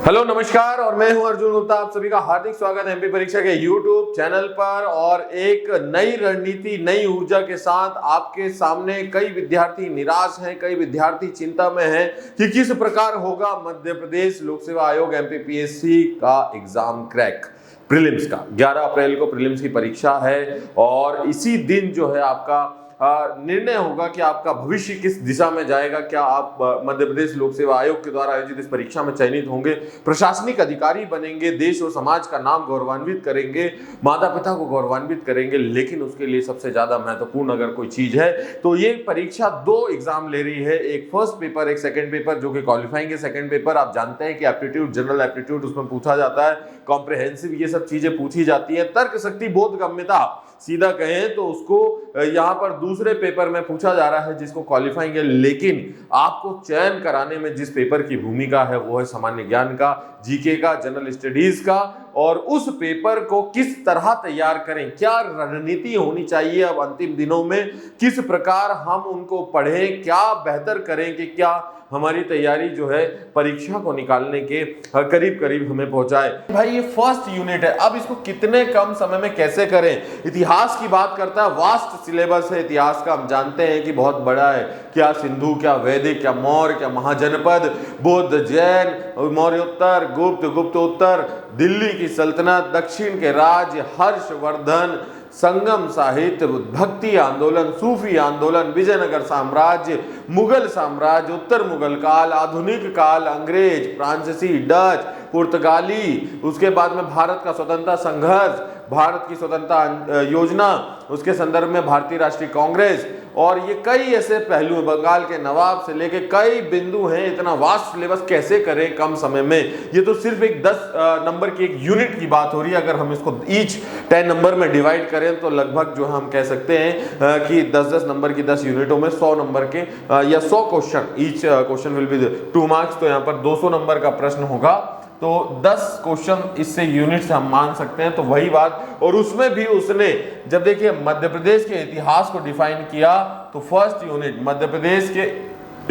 Hello नमस्कार और मैं हूं अर्जुन गुप्ता। आप सभी का हार्दिक स्वागत है एमपी परीक्षा के यूट्यूब चैनल पर। और एक नई रणनीति, नई ऊर्जा के साथ आपके सामने कई विद्यार्थी निराश हैं, कई विद्यार्थी चिंता में हैं कि किस प्रकार होगा मध्य प्रदेश लोक सेवा आयोग एमपीपीएससी का एग्जाम क्रैक। प्रीलिम्स का 11 अप्रैल को प्रीलिम्स की परीक्षा है और इसी दिन जो है आपका निर्णय होगा कि आपका भविष्य किस दिशा में जाएगा। क्या आप मध्य प्रदेश लोक सेवा आयोग के द्वारा आयोजित इस परीक्षा में चयनित होंगे, प्रशासनिक अधिकारी बनेंगे, देश और समाज का नाम गौरवान्वित करेंगे, माता पिता को गौरवान्वित करेंगे। लेकिन उसके लिए सबसे ज्यादा महत्वपूर्ण अगर कोई चीज है तो ये परीक्षा 2 एग्जाम ले रही है, एक फर्स्ट पेपर, एक सेकेंड पेपर, जो कि क्वालिफाइंग है। सेकेंड पेपर आप जानते हैं कि एप्टीट्यूड, जनरल एप्टीट्यूड उसमें पूछा जाता है, कॉम्प्रिहेंसिव ये सब चीजें पूछी जाती है। तर्क शक्ति, बोधगम्यता सीधा कहें तो उसको यहां पर दूसरे पेपर में पूछा जा रहा है जिसको क्वालिफाइंग है। लेकिन आपको चयन कराने में जिस पेपर की भूमिका है वो है सामान्य ज्ञान का, जीके का, जनरल स्टडीज का। और उस पेपर को किस तरह तैयार करें, क्या रणनीति होनी चाहिए अब अंतिम दिनों में, किस प्रकार हम उनको पढ़ें, क्या बेहतर करें कि क्या हमारी तैयारी जो है परीक्षा को निकालने के करीब करीब हमें पहुंचाए। भाई ये फर्स्ट यूनिट है, अब इसको कितने कम समय में कैसे करें। इतिहास की बात करता है, वास्ट सिलेबस है इतिहास का, हम जानते हैं कि बहुत बड़ा है। क्या सिंधु, क्या वैदिक, क्या मौर्य, क्या महाजनपद, बौद्ध, जैन, मौर्योत्तर, गुप्त, गुप्तोत्तर, दिल्ली की सल्तनत, दक्षिण के राज्य, हर्षवर्धन, संगम साहित्य, भक्ति आंदोलन, सूफी आंदोलन, विजयनगर साम्राज्य, मुगल साम्राज्य, उत्तर मुगल काल, आधुनिक काल, अंग्रेज, फ्रांसीसी, डच, पुर्तगाली, उसके बाद में भारत का स्वतंत्रता संघर्ष, भारत की स्वतंत्रता योजना, उसके संदर्भ में भारतीय राष्ट्रीय कांग्रेस। और ये कई ऐसे पहलू हैं, बंगाल के नवाब से लेके कई बिंदु हैं। इतना वास्ट सिलेबस कैसे करें कम समय में। ये तो सिर्फ एक 10 नंबर की एक यूनिट की बात हो रही है। अगर हम इसको ईच 10 नंबर में डिवाइड करें तो लगभग जो हम कह सकते हैं कि 10-10 नंबर की 10 यूनिटों में 100 नंबर के या 100 question, each question will be 2 marks. तो यहाँ पर 200 नंबर का प्रश्न होगा, तो 10 क्वेश्चन इससे यूनिट से हम मान सकते हैं। तो वही बात, और उसमें भी उसने जब देखिए मध्य प्रदेश के इतिहास को डिफाइन किया तो फर्स्ट यूनिट मध्य प्रदेश के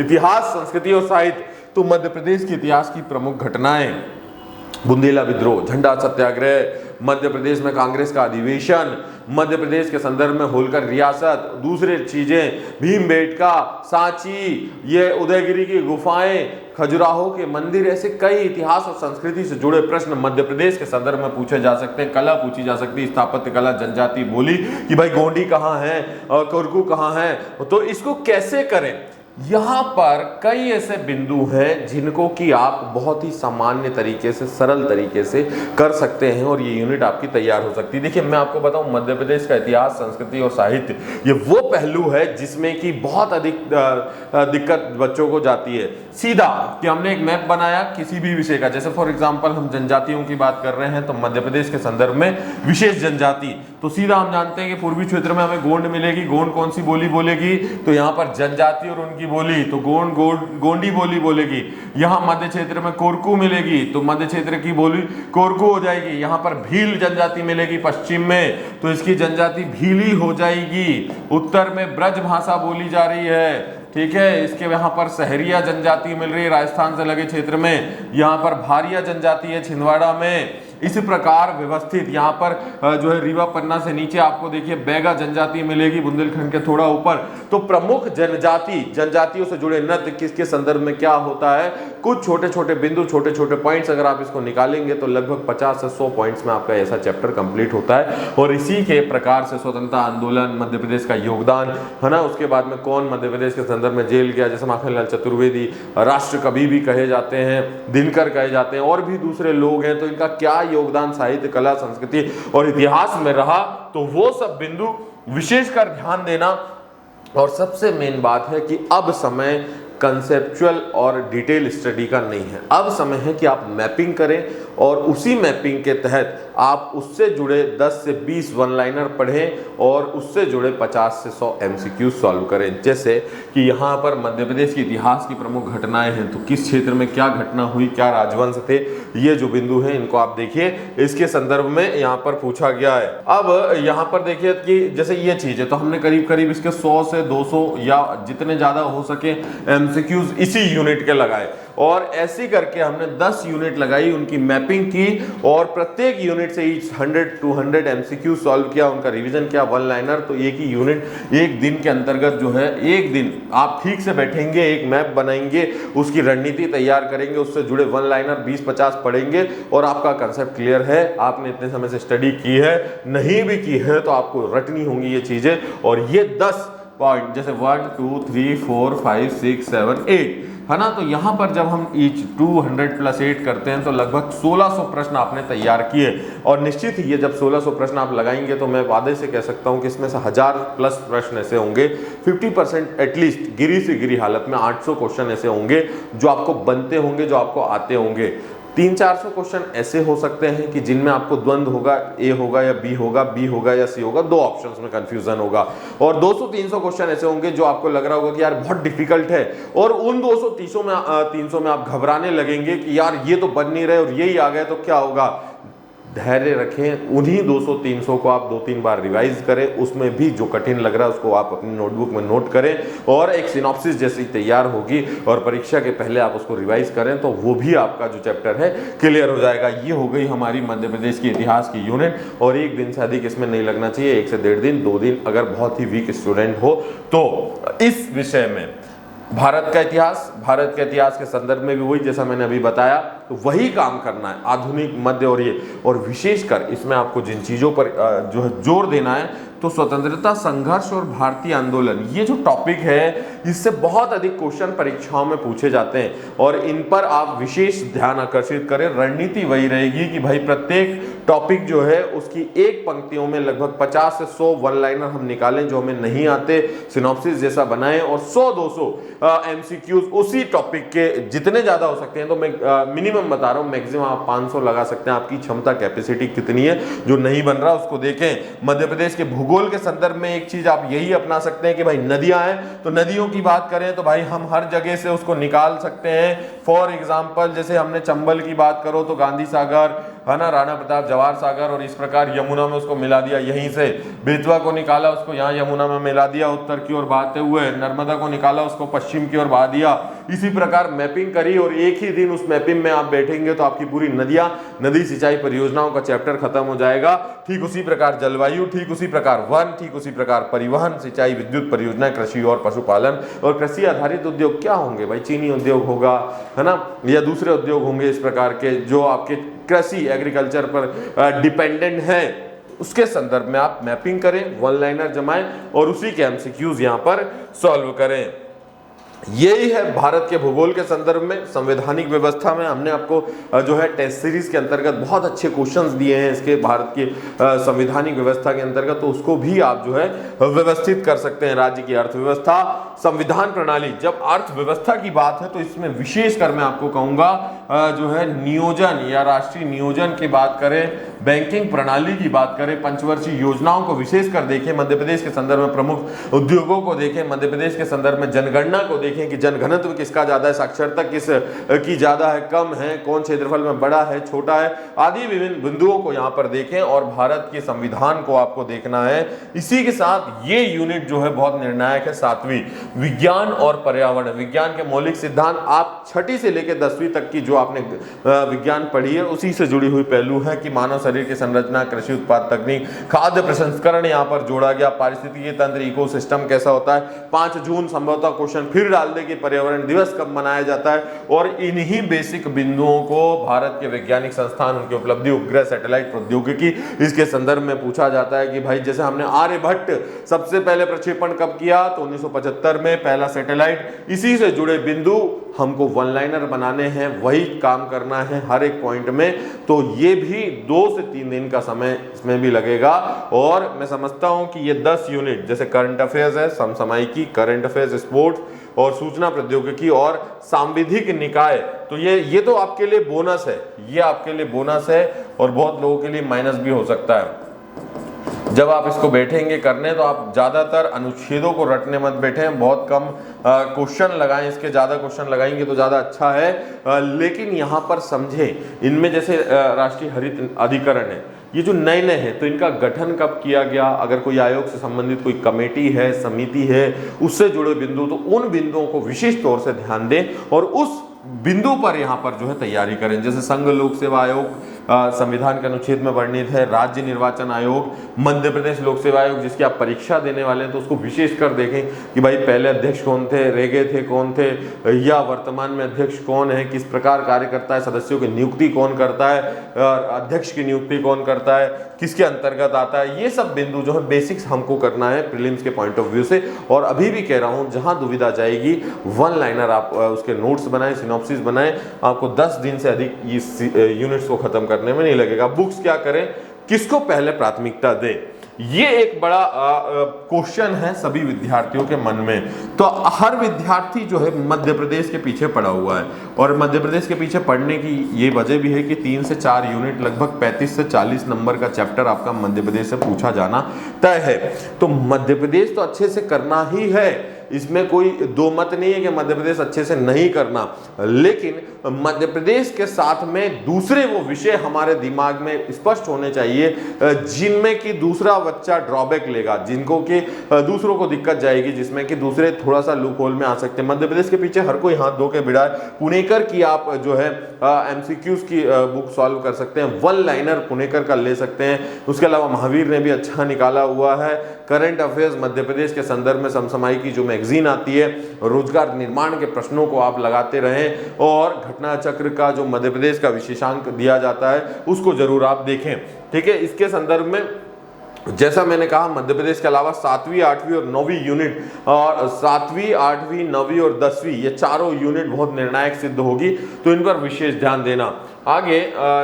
इतिहास, संस्कृति और साहित्य। तो मध्य प्रदेश के इतिहास की प्रमुख घटनाएं, बुंदेला विद्रोह, झंडा सत्याग्रह, मध्य प्रदेश में कांग्रेस का अधिवेशन, मध्य प्रदेश के संदर्भ में होलकर रियासत, दूसरे चीजें भीमबेटका, सांची, ये उदयगिरी की गुफाएं, खजुराहो के मंदिर, ऐसे कई इतिहास और संस्कृति से जुड़े प्रश्न मध्य प्रदेश के संदर्भ में पूछे जा सकते हैं। कला पूछी जा सकती है, स्थापत्य कला, जनजाति बोली कि भाई गोंडी कहाँ है और कुरकू कहाँ है, तो इसको कैसे करें। यहाँ पर कई ऐसे बिंदु हैं जिनको कि आप बहुत ही सामान्य तरीके से, सरल तरीके से कर सकते हैं और ये यूनिट आपकी तैयार हो सकती है। देखिए मैं आपको बताऊं, मध्य प्रदेश का इतिहास, संस्कृति और साहित्य ये वो पहलू है जिसमें कि बहुत अधिक दिक्कत बच्चों को जाती है। सीधा कि हमने एक मैप बनाया किसी भी विषय का, जैसे फॉर एग्जाम्पल हम जनजातियों की बात कर रहे हैं तो मध्य प्रदेश के संदर्भ में विशेष जनजाति, तो सीधा हम जानते हैं कि पूर्वी क्षेत्र में हमें गोंड मिलेगी। गोंड कौन सी बोली बोलेगी, तो यहाँ पर जनजाति और उनकी बोली, तो गोंडी बोली बोलेगी। यहाँ मध्य क्षेत्र में कोरकू मिलेगी तो मध्य क्षेत्र की बोली कोरकू हो जाएगी। यहाँ पर भील जनजाति मिलेगी पश्चिम में, तो इसकी जनजाति भीली हो जाएगी। उत्तर में ब्रज भाषा बोली जा रही है, ठीक है। इसके यहाँ पर सहरिया जनजाति मिल रही है राजस्थान से लगे क्षेत्र में। यहाँ पर भारिया जनजाति है छिंदवाड़ा में। इसी प्रकार व्यवस्थित यहाँ पर जो है रीवा पन्ना से नीचे आपको देखिए बैगा जनजाति मिलेगी, बुंदेलखंड के थोड़ा ऊपर। तो प्रमुख जनजातियों से जुड़े नृत्य किसके संदर्भ में क्या होता है, कुछ छोटे छोटे बिंदु, छोटे छोटे पॉइंट्स अगर आप इसको निकालेंगे तो लगभग 50 से 100 पॉइंट्स में आपका ऐसा चैप्टर कंप्लीट होता है। और इसी के प्रकार से स्वतंत्रता आंदोलन, मध्य प्रदेश का योगदान है ना, उसके बाद में कौन मध्य प्रदेश के संदर्भ में जेल गया, जैसे माखनलाल चतुर्वेदी राष्ट्र कवि भी कहे जाते हैं, दिनकर कहे जाते हैं, और भी दूसरे लोग हैं। तो इनका क्या योगदान साहित्य, कला, संस्कृति और इतिहास में रहा, तो वो सब बिंदु विशेषकर ध्यान देना। और सबसे मेन बात है कि अब समय कंसेप्चुअल और डिटेल स्टडी का नहीं है, अब समय है कि आप मैपिंग करें और उसी मैपिंग के तहत आप उससे जुड़े 10 से 20 वन लाइनर पढ़ें और उससे जुड़े 50 से 100 MCQ सॉल्व करें। जैसे कि यहाँ पर मध्य प्रदेश के इतिहास की प्रमुख घटनाएं हैं, तो किस क्षेत्र में क्या घटना हुई, क्या राजवंश थे, ये जो बिंदु हैं इनको आप देखिए, इसके संदर्भ में यहाँ पर पूछा गया है। अब यहाँ पर देखिए कि जैसे ये चीज़ है तो हमने करीब करीब इसके 100 से 200 या जितने ज़्यादा हो सके एमसीक्यूज इसी यूनिट के लगाए और ऐसे करके हमने 10 यूनिट लगाई, उनकी मैपिंग की और प्रत्येक यूनिट से 100-200 एमसीक्यू सॉल्व किया, उनका रिवीजन किया, वन लाइनर। तो एक ही यूनिट एक दिन के अंतर्गत जो है, एक दिन आप ठीक से बैठेंगे, एक मैप बनाएंगे, उसकी रणनीति तैयार करेंगे, उससे जुड़े वन लाइनर 20-50 पढ़ेंगे और आपका कंसेप्ट क्लियर है। आपने इतने समय से स्टडी की है, नहीं भी की है तो आपको रटनी होंगी ये चीजें। और ये 10 पॉइंट जैसे 1 2 3 4 5 6 7 8 है ना, तो यहां पर जब हम ईच 200+8 करते हैं तो लगभग 1600 प्रश्न आपने तैयार किए। और निश्चित ही ये जब 1600 प्रश्न आप लगाएंगे तो मैं वादे से कह सकता हूं कि इसमें से 1000+ प्रश्न ऐसे होंगे, 50% एटलीस्ट गिरी से गिरी हालत में 800 क्वेश्चन ऐसे होंगे जो आपको बनते होंगे, जो आपको आते होंगे। 300-400 क्वेश्चन ऐसे हो सकते हैं कि जिनमें आपको द्वंद्व होगा, ए होगा या बी होगा, बी होगा या सी होगा, 2 ऑप्शंस में कंफ्यूजन होगा। और 200-300 क्वेश्चन ऐसे होंगे जो आपको लग रहा होगा कि यार बहुत डिफिकल्ट है, और उन 200-300 में आप घबराने लगेंगे कि यार ये तो बन नहीं रहे और यही आ गए तो क्या होगा। धैर्य रखें, उन्हीं 200-300 को आप 2-3 बार रिवाइज करें, उसमें भी जो कठिन लग रहा है उसको आप अपनी नोटबुक में नोट करें और एक सिनॉप्सिस जैसी तैयार होगी और परीक्षा के पहले आप उसको रिवाइज करें तो वो भी आपका जो चैप्टर है क्लियर हो जाएगा। ये हो गई हमारी मध्य प्रदेश की इतिहास की यूनिट, और एक दिन से अधिक इसमें नहीं लगना चाहिए, 1 से 1.5 दिन, 2 दिन अगर बहुत ही वीक स्टूडेंट हो तो। इस विषय में भारत का इतिहास के संदर्भ में भी वही जैसा मैंने अभी बताया, तो वही काम करना है, आधुनिक, मध्य और ये। और विशेषकर इसमें आपको जिन चीज़ों पर जो है जोर देना है तो स्वतंत्रता संघर्ष और भारतीय आंदोलन, ये जो टॉपिक है इससे बहुत अधिक क्वेश्चन परीक्षाओं में पूछे जाते हैं और इन पर आप विशेष ध्यान आकर्षित करें। रणनीति वही रहेगी कि भाई प्रत्येक टॉपिक जो है उसकी एक पंक्तियों में लगभग 50 से 100 वन लाइनर हम निकालें जो हमें नहीं आते, सिनॉप्सिस जैसा बनाएं और 100-200 एमसीक्यूज उसी टॉपिक के जितने ज्यादा हो सकते हैं। तो मैं मिनिमम बता रहा हूं, मैक्सिमम आप 500 लगा सकते हैं, आपकी क्षमता कैपेसिटी कितनी है। जो नहीं बन रहा उसको देखें। मध्य प्रदेश के भूगोल के संदर्भ में एक चीज आप यही अपना सकते हैं कि भाई नदियां हैं तो नदियों की बात करें तो भाई हम हर जगह से उसको निकाल सकते हैं। फॉर एग्जाम्पल जैसे हमने चंबल की बात करो तो गांधी सागर है ना, राणा प्रताप जवाहर सागर, और इस प्रकार यमुना में उसको मिला दिया, यहीं से बेतवा को निकाला उसको यहाँ यमुना में मिला दिया उत्तर की ओर बहाते हुए, नर्मदा को निकाला उसको पश्चिम की ओर बहा दिया। इसी प्रकार मैपिंग करी और एक ही दिन उस मैपिंग में आप बैठेंगे तो आपकी पूरी नदी सिंचाई परियोजनाओं का चैप्टर खत्म हो जाएगा। ठीक उसी प्रकार जलवायु, ठीक उसी प्रकार वन, ठीक उसी प्रकार परिवहन, सिंचाई, विद्युत परियोजना, कृषि और पशुपालन। और कृषि आधारित उद्योग क्या होंगे भाई, चीनी उद्योग होगा है ना, या दूसरे उद्योग होंगे इस प्रकार के जो आपके कृषि एग्रीकल्चर पर डिपेंडेंट है। उसके संदर्भ में आप मैपिंग करें, वन लाइनर जमाएं और उसी के एमसीक्यूज यहां पर सॉल्व करें। यही है भारत के भूगोल के संदर्भ में। संवैधानिक व्यवस्था में हमने आपको जो है टेस्ट सीरीज के अंतर्गत बहुत अच्छे क्वेश्चंस दिए हैं इसके भारत की संवैधानिक व्यवस्था के अंतर्गत, तो उसको भी आप जो है व्यवस्थित कर सकते हैं। राज्य की अर्थव्यवस्था, संविधान प्रणाली। जब अर्थव्यवस्था की बात है तो इसमें विशेषकर मैं आपको कहूंगा जो है नियोजन या राष्ट्रीय नियोजन की बात करें, बैंकिंग प्रणाली की बात करें, पंचवर्षीय योजनाओं को विशेषकर देखें, मध्य प्रदेश के संदर्भ में प्रमुख उद्योगों को देखें, मध्य प्रदेश के संदर्भ में जनगणना को देखें कि जनघनत्व किसका ज्यादा है, साक्षरता किस की ज्यादा है, कम है, कौन क्षेत्रफल में बड़ा है, छोटा है, आदि विभिन्न बिंदुओं को यहां पर देखें और भारत के संविधान को आपको देखना है। इसी के साथ ये यूनिट जो है बहुत निर्णायक है, 7वीं, विज्ञान और पर्यावरण। विज्ञान के मौलिक सिद्धांत आप 6ठी से लेकर 10वीं तक की जो आपने विज्ञान पढ़ी है उसी से जुड़ी हुई पहलू है कि मानव शरीर की संरचना, कृषि उत्पाद तकनीक, खाद्य प्रसंस्करण यहाँ पर जोड़ा गया, पारिस्थितिकी तंत्र, इकोसिस्टम कैसा होता है। 5 जून संभवतः क्वेश्चन फिर डाल दे कि पर्यावरण दिवस कब मनाया जाता है। और इन्हीं बेसिक बिंदुओं को भारत के वैज्ञानिक संस्थान, उनकी उपलब्धि, उपग्रह, सैटेलाइट प्रौद्योगिकी, इसके संदर्भ में पूछा जाता है कि भाई जैसे हमने आर्यभट्ट सबसे पहले प्रक्षेपण कब किया तो 1975 में पहला सैटेलाइट। इसी से जुड़े बिंदु हमको वन लाइनर बनाने हैं, वही काम करना है हर एक पॉइंट में। तो ये भी 2 से 3 दिन का समय इसमें भी लगेगा। और मैं समझता हूं कि ये 10 यूनिट जैसे करंट अफेयर्स है, समसामयिकी, करंट अफेयर्स, स्पोर्ट्स और सूचना प्रौद्योगिकी और सांविधिक निकाय, तो ये तो आपके लिए बोनस है, ये आपके लिए बोनस है और बहुत लोगों के लिए माइनस भी हो सकता है। जब आप इसको बैठेंगे करने तो आप ज्यादातर अनुच्छेदों को रटने मत बैठें, बहुत कम क्वेश्चन लगाएं, इसके ज्यादा क्वेश्चन लगाएंगे तो ज्यादा अच्छा है। लेकिन यहाँ पर समझें, इनमें जैसे राष्ट्रीय हरित अधिकरण है, ये जो नए नए हैं तो इनका गठन कब किया गया, अगर कोई आयोग से संबंधित कोई कमेटी है, समिति है, उससे जुड़े बिंदु, तो उन बिंदुओं को विशेष तौर से ध्यान दें और उस बिंदु पर यहाँ पर जो है तैयारी करें। जैसे संघ लोक सेवा आयोग संविधान के अनुच्छेद में वर्णित है, राज्य निर्वाचन आयोग, मध्य प्रदेश लोक सेवा आयोग जिसकी आप परीक्षा देने वाले हैं तो उसको विशेष कर देखें कि भाई पहले अध्यक्ष कौन थे, रह गए थे कौन थे, या वर्तमान में अध्यक्ष कौन है, किस प्रकार कार्य करता है, सदस्यों की नियुक्ति कौन करता है, अध्यक्ष की नियुक्ति कौन करता है, किसके अंतर्गत आता है। ये सब बिंदु जो है बेसिक्स हमको करना है प्रीलिम्स के पॉइंट ऑफ व्यू से। और अभी भी कह रहा हूं जहां दुविधा जाएगी वन लाइनर आप उसके नोट्स बनाएं, सिनॉप्सिस बनाएं, आपको 10 दिन से अधिक इस यूनिट्स को खत्म करने में नहीं लगेगा। बुक्स क्या करें, किसको पहले प्राथमिकता दें, ये एक बड़ा क्वेश्चन है सभी विद्यार्थियों के मन में। तो हर विद्यार्थी जो है मध्य प्रदेश के पीछे पड़ा हुआ है और मध्य प्रदेश के पीछे पढ़ने की ये वजह भी है कि 3 से 4 यूनिट लगभग 35 से 40 नंबर का चैप्टर आपका मध्य प्रदेश से पूछा जाना तय है। तो मध्य प्रदेश तो अच्छे से करना ही है, इसमें कोई दो मत नहीं है कि मध्य प्रदेश अच्छे से नहीं करना, लेकिन मध्य प्रदेश के साथ में दूसरे वो विषय हमारे दिमाग में स्पष्ट होने चाहिए जिनमें कि दूसरा बच्चा ड्रॉबैक लेगा, जिनको कि दूसरों को दिक्कत जाएगी, जिसमें कि दूसरे थोड़ा सा लूप होल में आ सकते हैं। मध्य प्रदेश के पीछे हर कोई हाथ धो के बिड़ा है। पुणेकर की आप जो है एमसीक्यूज की बुक सॉल्व कर सकते हैं, वन लाइनर पुणेकर का ले सकते हैं। उसके अलावा महावीर ने भी अच्छा निकाला हुआ है। करंट अफेयर्स मध्य प्रदेश के संदर्भ में समसामयिक की जो मैगजीन आती है, रोजगार निर्माण के प्रश्नों को आप लगाते रहें और घटना चक्र का जो मध्य प्रदेश का विशेषांक दिया जाता है उसको जरूर आप देखें। ठीक है, इसके संदर्भ में जैसा मैंने कहा मध्य प्रदेश के अलावा 7वीं, 8वीं और 9वीं यूनिट, और 7वीं, 8वीं, 9वीं और 10वीं ये चारों यूनिट बहुत निर्णायक सिद्ध होगी, तो इन पर विशेष ध्यान देना। आगे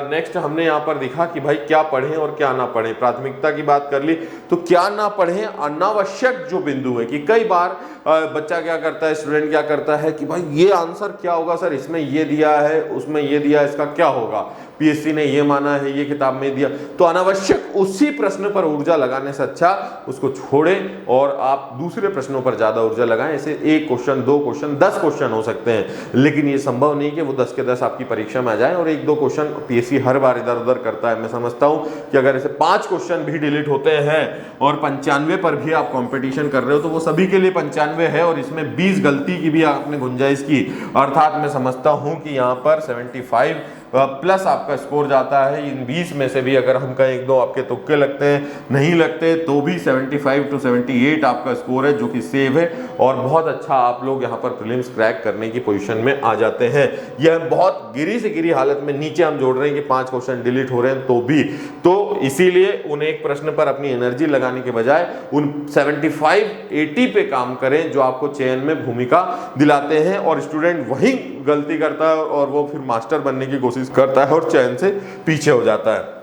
नेक्स्ट हमने यहाँ पर दिखा कि भाई क्या पढ़ें और क्या ना पढ़ें। प्राथमिकता की बात कर ली तो क्या ना पढ़ें, अनावश्यक जो बिंदु है कि कई बार बच्चा क्या करता है, स्टूडेंट क्या करता है कि भाई ये आंसर क्या होगा सर, इसमें ये दिया है, उसमें ये दिया है, इसका क्या होगा, पीएससी ने ये माना है, ये किताब में दिया। तो अनावश्यक उसी प्रश्न पर ऊर्जा लगाने से अच्छा उसको छोड़ें और आप दूसरे प्रश्नों पर ज्यादा ऊर्जा लगाएं। ऐसे 1 क्वेश्चन, 2 क्वेश्चन, 10 क्वेश्चन हो सकते हैं, लेकिन ये संभव नहीं कि वो 10 के 10 आपकी परीक्षा में आ जाए और 1-2 क्वेश्चन पीएससी हर बार इधर उधर करता है। मैं समझता हूं कि अगर ऐसे 5 क्वेश्चन भी डिलीट होते हैं और 95 पर भी आप कंपटीशन कर रहे हो तो वो सभी के लिए 95 है और इसमें 20 गलती की भी आपने गुंजाइश की, अर्थात मैं समझता हूं कि यहाँ पर 75 प्लस आपका स्कोर जाता है। इन 20 में से भी अगर हम कहें 1-2 आपके तुक्के लगते हैं, नहीं लगते, तो भी 75 to 78 आपका स्कोर है जो कि सेव है और बहुत अच्छा आप लोग यहाँ पर प्रीलिम्स क्रैक करने की पोजीशन में आ जाते हैं। यह बहुत गिरी से गिरी हालत में नीचे हम जोड़ रहे हैं कि 5 क्वेश्चन डिलीट हो रहे हैं तो भी, तो इसीलिए उन एक प्रश्न पर अपनी एनर्जी लगाने के बजाय उन 75-80 पे काम करें जो आपको चयन में भूमिका दिलाते हैं, और स्टूडेंट वही गलती करता है और वो फिर मास्टर बनने की कोशिश करता है और चयन से पीछे हो जाता है।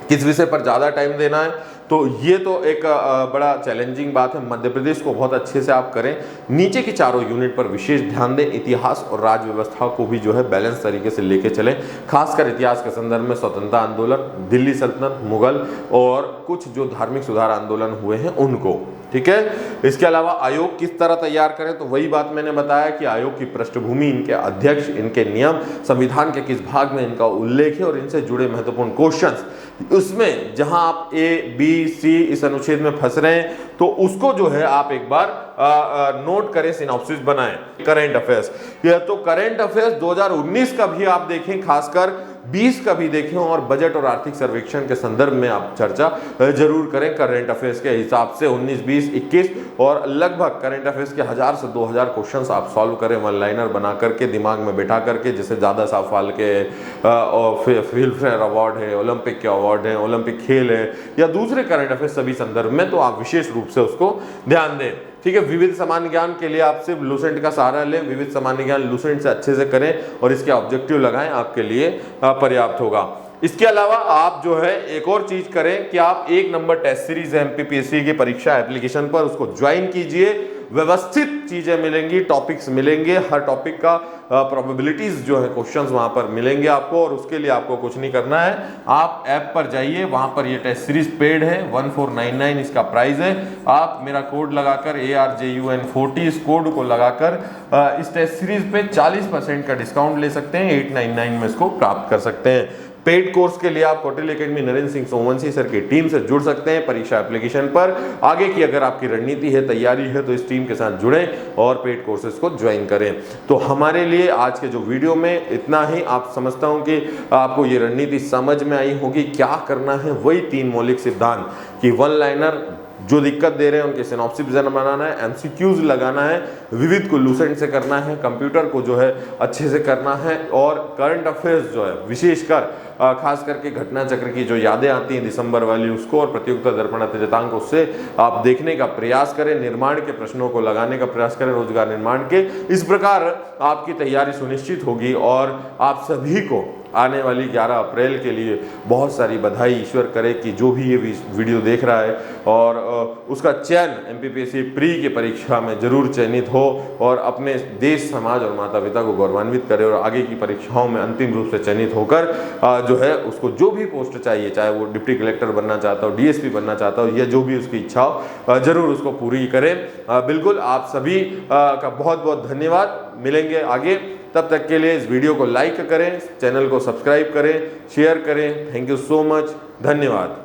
किस विषय पर ज्यादा टाइम देना है, तो ये तो एक बड़ा चैलेंजिंग बात है। मध्य प्रदेश को बहुत अच्छे से आप करें, नीचे की चारों यूनिट पर विशेष ध्यान दें, इतिहास और राज्य व्यवस्था को भी जो है बैलेंस तरीके से लेके चलें, खासकर इतिहास के संदर्भ में स्वतंत्रता आंदोलन, दिल्ली सल्तनत, मुगल और कुछ जो धार्मिक सुधार आंदोलन हुए हैं उनको। ठीक है, इसके अलावा आयोग किस तरह तैयार करें, तो वही बात मैंने बताया कि आयोग की पृष्ठभूमि, इनके अध्यक्ष, इनके नियम, संविधान के किस भाग में इनका उल्लेख है और इनसे जुड़े महत्वपूर्ण क्वेश्चंस, उसमें जहां आप A, B, C इस अनुच्छेद में फंस रहे हैं तो उसको जो है आप एक बार नोट करें, सिनॉप्सिस बनाएं। करंट अफेयर्स, यह तो करंट अफेयर्स 2019 का भी आप देखें, खासकर 20 का भी देखें, और बजट और आर्थिक सर्वेक्षण के संदर्भ में आप चर्चा जरूर करें करंट अफेयर्स के हिसाब से 19, 20, 21, और लगभग करंट अफेयर्स के 1000 से 2000 क्वेश्चंस आप सॉल्व करें वन लाइनर बना करके, दिमाग में बैठा करके, जैसे ज्यादा साफाल के फिल्म फेयर अवार्ड है, ओलंपिक के अवार्ड है, ओलंपिक खेल है, या दूसरे करंट अफेयर्स सभी संदर्भ में, तो आप विशेष रूप से उसको ध्यान दें। ठीक है, विविध सामान्य ज्ञान के लिए आप सिर्फ लूसेंट का सहारा लें, विविध सामान्य ज्ञान लूसेंट से अच्छे से करें और इसके ऑब्जेक्टिव लगाएं, आपके लिए पर्याप्त होगा। इसके अलावा आप जो है एक और चीज करें कि आप 1 नंबर टेस्ट सीरीज एमपीपीएससी की परीक्षा एप्लीकेशन पर उसको ज्वाइन कीजिए। व्यवस्थित चीजें मिलेंगी, टॉपिक्स मिलेंगे, हर टॉपिक का प्रोबेबिलिटीज जो है क्वेश्चंस वहां पर मिलेंगे आपको, और उसके लिए आपको कुछ नहीं करना है, आप ऐप पर जाइए, वहां पर ये टेस्ट सीरीज पेड है, 1499 इसका प्राइस है। आप मेरा कोड लगाकर ARJUN40 इस कोड को लगाकर इस टेस्ट सीरीज पे 40% का डिस्काउंट ले सकते हैं, 899 में इसको प्राप्त कर सकते हैं। पेड कोर्स के लिए आप कौटिल्य एकेडमी नरेंद्र सिंह सोमवंशी सर की टीम से जुड़ सकते हैं परीक्षा एप्लीकेशन पर। आगे की अगर आपकी रणनीति है, तैयारी है, तो इस टीम के साथ जुड़ें और पेड कोर्सेज को ज्वाइन करें। तो हमारे लिए आज के जो वीडियो में इतना ही। आप समझता हूं कि आपको ये रणनीति समझ में आई होगी। क्या करना है, वही 3 मौलिक सिद्धांत कि वन लाइनर जो दिक्कत दे रहे हैं उनके सिनॉप्सिस बनाना है, एमसीक्यूज लगाना है, विविध को लूसेंट से करना है, कंप्यूटर को जो है अच्छे से करना है, और करंट अफेयर्स जो है विशेषकर खास करके घटना चक्र की जो यादें आती हैं दिसंबर वाली, उसको और प्रतियोगिता दर्पण अतिजतांक उससे आप देखने का प्रयास करें, निर्माण के प्रश्नों को लगाने का प्रयास करें, रोजगार निर्माण के। इस प्रकार आपकी तैयारी सुनिश्चित होगी और आप सभी को आने वाली 11 अप्रैल के लिए बहुत सारी बधाई। ईश्वर करे कि जो भी ये वीडियो देख रहा है और उसका चयन एमपीपीएससी प्री की परीक्षा में जरूर चयनित हो और अपने देश, समाज और माता पिता को गौरवान्वित करे, और आगे की परीक्षाओं में अंतिम रूप से चयनित होकर जो है उसको जो भी पोस्ट चाहिए, चाहे वो डिप्टी कलेक्टर बनना चाहता हो, डीएसपी बनना चाहता हो, या जो भी उसकी इच्छा हो, जरूर उसको पूरी करें। बिल्कुल आप सभी का बहुत बहुत धन्यवाद। मिलेंगे आगे, तब तक के लिए इस वीडियो को लाइक करें, चैनल को सब्सक्राइब करें, शेयर करें। थैंक यू सो मच, धन्यवाद।